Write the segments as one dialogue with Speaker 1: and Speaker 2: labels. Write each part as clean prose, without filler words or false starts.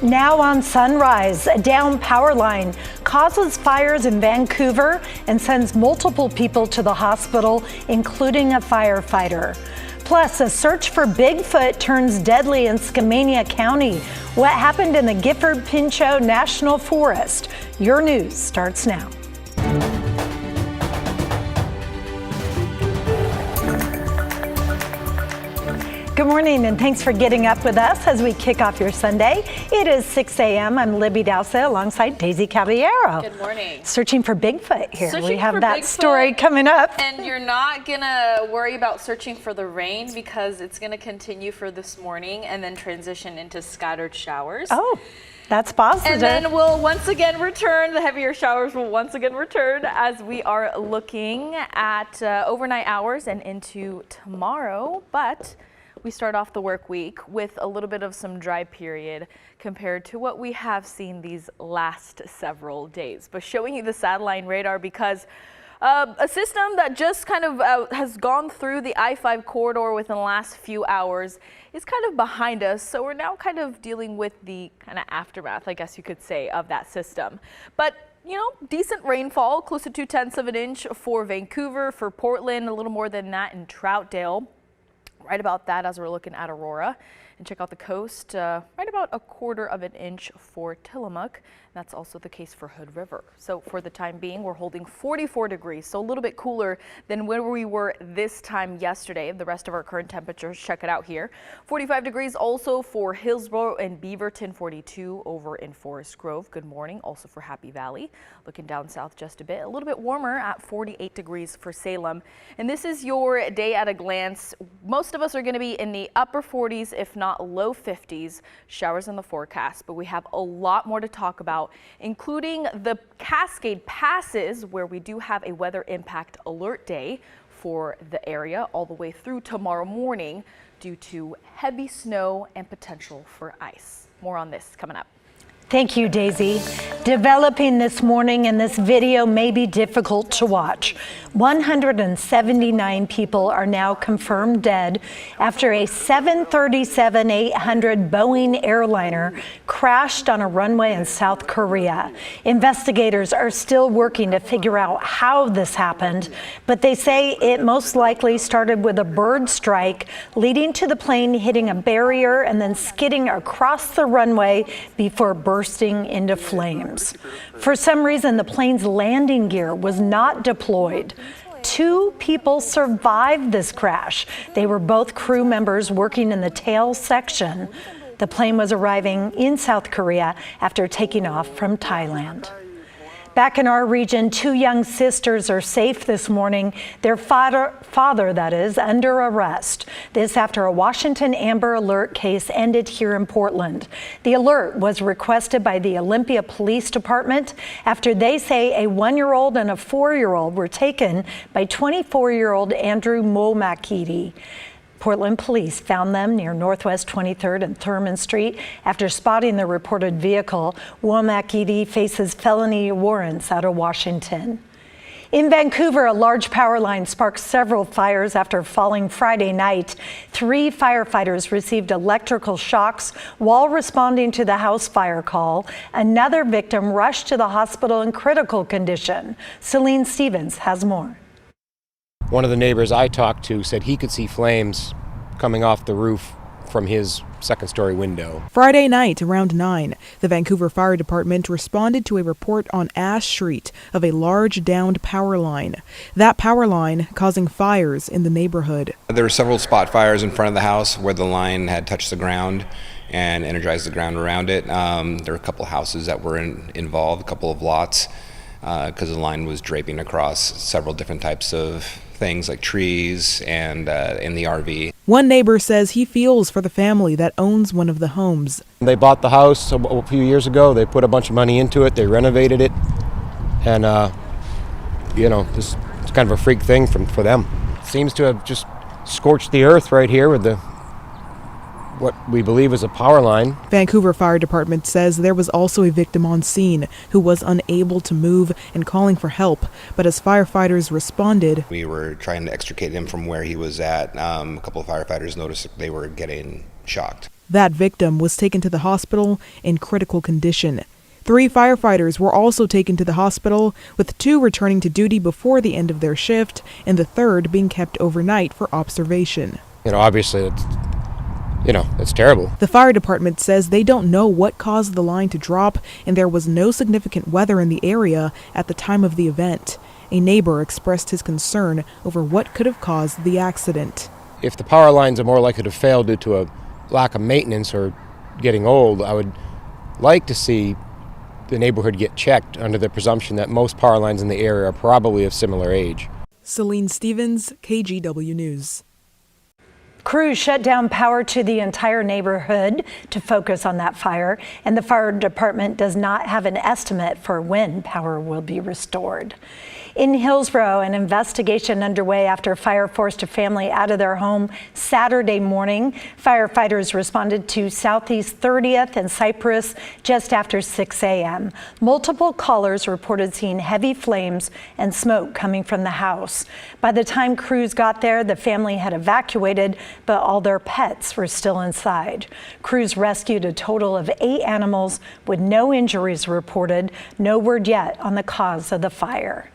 Speaker 1: Now on Sunrise, a down power line causes fires in Vancouver and sends multiple people to the hospital, including a firefighter. Plus, a search for Bigfoot turns deadly in Skamania County. What happened in the Gifford-Pinchot National Forest? Your news starts now. Good morning, and thanks for getting up with us as we kick off your Sunday. It is 6 a.m. I'm Libby Dowsett alongside Daisy Caballero.
Speaker 2: Good morning.
Speaker 1: Searching for Bigfoot here.
Speaker 2: Searching
Speaker 1: we have
Speaker 2: for
Speaker 1: that
Speaker 2: Bigfoot,
Speaker 1: story coming up.
Speaker 2: And you're not going to worry about searching for the rain because it's going to continue for this morning and then transition into scattered showers.
Speaker 1: Oh, that's positive.
Speaker 2: And then we'll once again return. The heavier showers will once again return as we are looking at overnight hours and into tomorrow. But we start off the work week with a little bit of some dry period compared to what we have seen these last several days. But showing you the satellite radar because a system that just kind of has gone through the I-5 corridor within the last few hours is kind of behind us. So we're now kind of dealing with the kind of aftermath, I guess you could say, of that system. But you know, decent rainfall, close to 0.2 of an inch for Vancouver, for Portland, a little more than that in Troutdale. Right about that as we're looking at Aurora. And check out the coast, right about 1/4 of an inch for Tillamook. That's also the case for Hood River. So for the time being, we're holding 44 degrees, so a little bit cooler than where we were this time yesterday. The rest of our current temperatures, check it out here. 45 degrees also for Hillsborough and Beaverton, 42 over in Forest Grove. Good morning also for Happy Valley. Looking down south just a little bit warmer at 48 degrees for Salem. And this is your day at a glance. Most of us are going to be in the upper 40s, if not low 50s, showers in the forecast, but we have a lot more to talk about, including the Cascade Passes, where we do have a weather impact alert day for the area all the way through tomorrow morning due to heavy snow and potential for ice. More on this coming up.
Speaker 1: Thank you, Daisy. Developing this morning, and this video may be difficult to watch. 179 people are now confirmed dead after a 737-800 Boeing airliner crashed on a runway in South Korea. Investigators are still working to figure out how this happened, but they say it most likely started with a bird strike, leading to the plane hitting a barrier and then skidding across the runway before bursting into flames. For some reason, the plane's landing gear was not deployed. 2 people survived this crash. They were both crew members working in the tail section. The plane was arriving in South Korea after taking off from Thailand. Back in our region, 2 young sisters are safe this morning. Their father, that is, under arrest. This after a Washington Amber Alert case ended here in Portland. The alert was requested by the Olympia Police Department after they say a 1-year-old and a 4-year-old were taken by 24-year-old Andrew Momakidi. Portland police found them near Northwest 23rd and Thurman Street after spotting the reported vehicle. Womakidi faces felony warrants out of Washington. In Vancouver, a large power line sparked several fires after falling Friday night. 3 firefighters received electrical shocks while responding to the house fire call. Another victim rushed to the hospital in critical condition. Celine Stevens has more.
Speaker 3: One of the neighbors I talked to said he could see flames coming off the roof from his second-story window.
Speaker 4: Friday night around 9, the Vancouver Fire Department responded to a report on Ash Street of a large downed power line. That power line causing fires in the neighborhood.
Speaker 5: There were several spot fires in front of the house where the line had touched the ground and energized the ground around it. There were a couple of houses that were involved, a couple of lots, because the line was draping across several different types of things like trees and in the RV.
Speaker 4: One neighbor says he feels for the family that owns one of the homes.
Speaker 3: They bought the house a few years ago. They put a bunch of money into it. They renovated it. And, this it's kind of a freak thing for them. Seems to have just scorched the earth right here with what we believe is a power line.
Speaker 4: Vancouver Fire Department says there was also a victim on scene who was unable to move and calling for help, but as firefighters responded,
Speaker 5: we were trying to extricate him from where he was at. A couple of firefighters noticed that they were getting shocked.
Speaker 4: That victim was taken to the hospital in critical condition. 3 firefighters were also taken to the hospital, with 2 returning to duty before the end of their shift and the 3rd being kept overnight for observation.
Speaker 3: Obviously, it's terrible.
Speaker 4: The fire department says they don't know what caused the line to drop, and there was no significant weather in the area at the time of the event. A neighbor expressed his concern over what could have caused the accident.
Speaker 3: If the power lines are more likely to fail due to a lack of maintenance or getting old, I would like to see the neighborhood get checked under the presumption that most power lines in the area are probably of similar age.
Speaker 4: Celine Stevens, KGW News.
Speaker 1: Crews shut down power to the entire neighborhood to focus on that fire, and the fire department does not have an estimate for when power will be restored. In Hillsborough, an investigation underway after fire forced a family out of their home Saturday morning. Firefighters responded to Southeast 30th and Cypress just after 6 a.m. Multiple callers reported seeing heavy flames and smoke coming from the house. By the time crews got there, the family had evacuated, but all their pets were still inside. Crews rescued a total of 8 animals with no injuries reported. No word yet on the cause of the fire.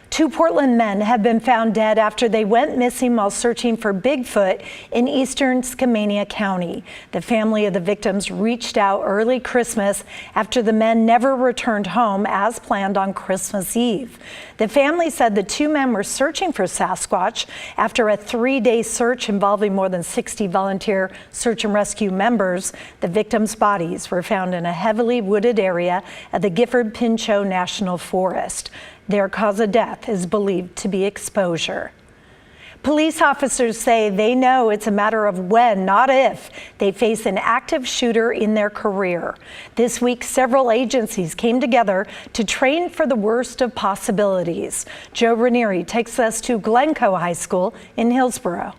Speaker 1: 2 Portland men have been found dead after they went missing while searching for Bigfoot in eastern Skamania County. The family of the victims reached out early Christmas after the men never returned home as planned on Christmas Eve. The family said the 2 men were searching for Sasquatch after a 3-day search involving more than 60 volunteer search and rescue members. The victims' bodies were found in a heavily wooded area at the Gifford-Pinchot National Forest. Their cause of death is believed to be exposure. Police officers say they know it's a matter of when, not if, they face an active shooter in their career. This week, several agencies came together to train for the worst of possibilities. Joe Ranieri takes us to Glencoe High School in Hillsborough.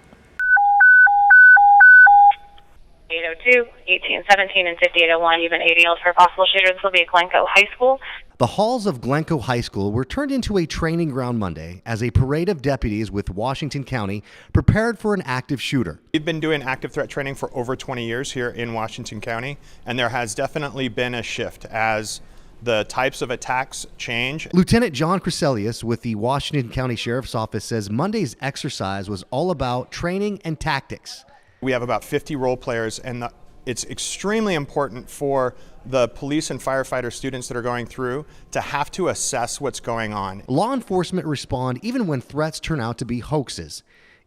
Speaker 6: 802, 1817, and 5801. You've been ADL'd for possible shooter. This will be at Glencoe High School.
Speaker 7: The halls of Glencoe High School were turned into a training ground Monday as a parade of deputies with Washington County prepared for an active shooter.
Speaker 8: We've been doing active threat training for over 20 years here in Washington County, and there has definitely been a shift as the types of attacks change.
Speaker 7: Lieutenant John Crescelius with the Washington County Sheriff's Office says Monday's exercise was all about training and tactics.
Speaker 8: We have about 50 role players, and it's extremely important for the police and firefighter students that are going through to have to assess what's going on.
Speaker 7: Law enforcement respond even when threats turn out to be hoaxes.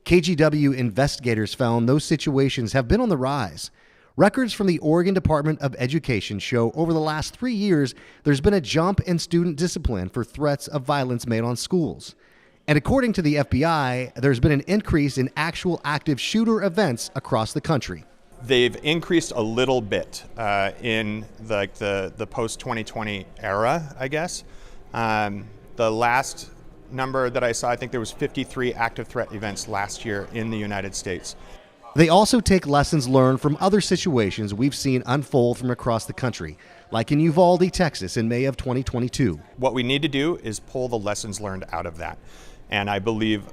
Speaker 7: KGW investigators found those situations have been on the rise. Records from the Oregon Department of Education show over the last 3 years, there's been a jump in student discipline for threats of violence made on schools. And according to the FBI, there's been an increase in actual active shooter events across the country.
Speaker 8: They've increased a little bit in the post-2020 era, I guess. The last number that I saw, I think there was 53 active threat events last year in the United States.
Speaker 7: They also take lessons learned from other situations we've seen unfold from across the country, like in Uvalde, Texas in May of 2022.
Speaker 8: What we need to do is pull the lessons learned out of that. And I believe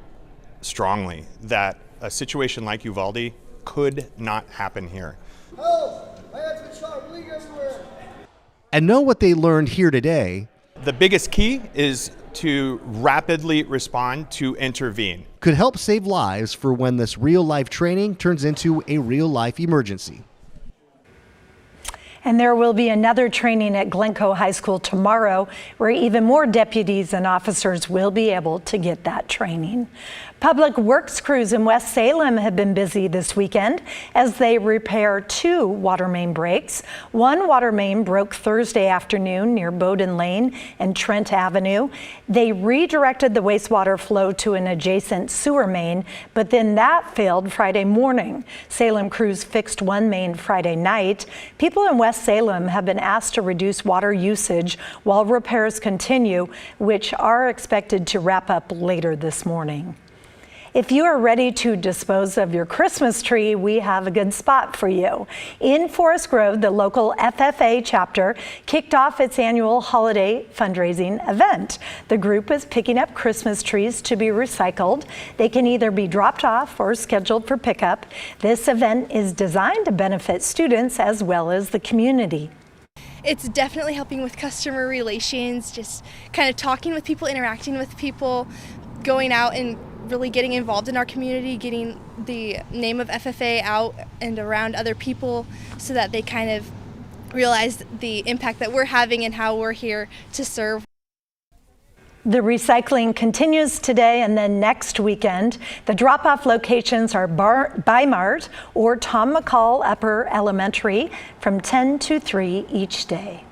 Speaker 8: strongly that a situation like Uvalde could not happen here.
Speaker 7: And know what they learned here today.
Speaker 8: The biggest key is to rapidly respond, to intervene.
Speaker 7: Could help save lives for when this real-life training turns into a real-life emergency.
Speaker 1: And there will be another training at Glencoe High School tomorrow, where even more deputies and officers will be able to get that training. Public works crews in West Salem have been busy this weekend as they repair 2 water main breaks. One water main broke Thursday afternoon near Bowden Lane and Trent Avenue. They redirected the wastewater flow to an adjacent sewer main, but then that failed Friday morning. Salem crews fixed one main Friday night. People in West Salem have been asked to reduce water usage while repairs continue, which are expected to wrap up later this morning. If you are ready to dispose of your Christmas tree, we have a good spot for you. In Forest Grove, the local FFA chapter kicked off its annual holiday fundraising event. The group is picking up Christmas trees to be recycled. They can either be dropped off or scheduled for pickup. This event is designed to benefit students as well as the community.
Speaker 9: It's definitely helping with customer relations, just kind of talking with people, interacting with people, going out and really getting involved in our community, getting the name of FFA out and around other people so that they kind of realize the impact that we're having and how we're here to serve.
Speaker 1: The recycling continues today and then next weekend. The drop-off locations are Bimart or Tom McCall Upper Elementary from 10 to 3 each day.